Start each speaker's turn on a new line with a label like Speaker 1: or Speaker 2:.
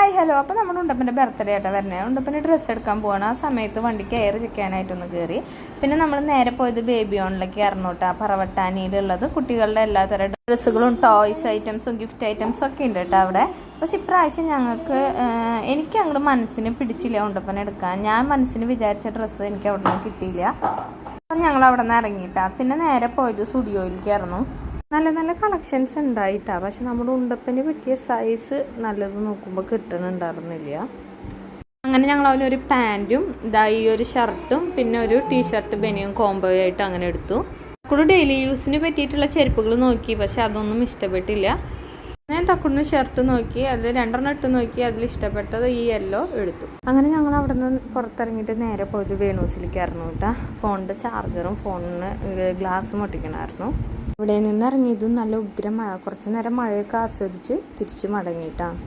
Speaker 1: Hi hello. അപ്പോൾ നമ്മുടെ ഉണ്ടപ്പൻ്റെ birthday ആയിട്ടാണ് വരുന്നത്. ഉണ്ടപ്പൻ്റെ ഡ്രസ്സ് എടുക്കാൻ പോകണം. ആ സമയത്ത് വണ്ടിക്ക് എയർ ചെക്കാനായിട്ടൊന്ന് കയറി. പിന്നെ നമ്മൾ നേരെ പോയത് ബേബി ഓണിലേക്ക് ഇറന്നോട്ടാ. പറവട്ടാനിയിലുള്ളത് കുട്ടികളുടെ എല്ലാത്തരം ഡ്രസ്സുകളും ടോയ്സ് ഐറ്റംസും ഗിഫ്റ്റ് ഐറ്റംസും ഒക്കെ ഉണ്ട് കേട്ടോ അവിടെ. പക്ഷെ ഇപ്രാവശ്യം എനിക്ക് അങ്ങോട്ട് മനസ്സിന് പിടിച്ചില്ല ഉണ്ടപ്പനെ എടുക്കാൻ. ഞാൻ മനസ്സിന് വിചാരിച്ച ഡ്രസ്സ് എനിക്ക് അവിടെ നിന്ന് കിട്ടിയില്ല. അപ്പം ഞങ്ങൾ അവിടെ നിന്ന് ഇറങ്ങിയിട്ടാ. പിന്നെ നേരെ പോയത് സ്റ്റുഡിയോയിലേക്ക് ആയിരുന്നു. നല്ല നല്ല കളക്ഷൻസ് ഉണ്ടായിട്ടാ. പക്ഷെ നമ്മുടെ ഉണ്ടപ്പന് പറ്റിയ സൈസ് നല്ലത് നോക്കുമ്പോൾ കിട്ടണുണ്ടായിരുന്നില്ല. അങ്ങനെ ഞങ്ങൾ അവനൊരു പാൻറ്റും ഈ ഒരു ഷർട്ടും പിന്നെ ഒരു ടീഷർട്ട് ബനിയും കോംബോ ആയിട്ട് അങ്ങനെ എടുത്തു. തക്കുടു ഡെയിലി യൂസിന് പറ്റിയിട്ടുള്ള ചെരുപ്പുകൾ നോക്കി, പക്ഷെ അതൊന്നും ഇഷ്ടപ്പെട്ടില്ല. ഞാൻ തക്കുടിന് ഷർട്ട് നോക്കി, അതിൽ 2 ഇട്ട് നോക്കി, അതിൽ ഇഷ്ടപ്പെട്ടത് ഈ യെല്ലോ എടുത്തു. അങ്ങനെ ഞങ്ങൾ അവിടെ നിന്ന് പുറത്തിറങ്ങിയിട്ട് നേരെ പോയത് വേണൂസിലേക്കായിരുന്നു കേട്ടോ. ഫോണിൻ്റെ ചാർജറും ഫോണിന് ഗ്ലാസ്സും ഒട്ടിക്കണമായിരുന്നു. ഇവിടെ നിന്ന് ഇറങ്ങിയതും നല്ല ഉഗ്രം മഴ. കുറച്ച് നേരം മഴയൊക്കെ ആസ്വദിച്ച് തിരിച്ച് മടങ്ങിയിട്ടാണ്.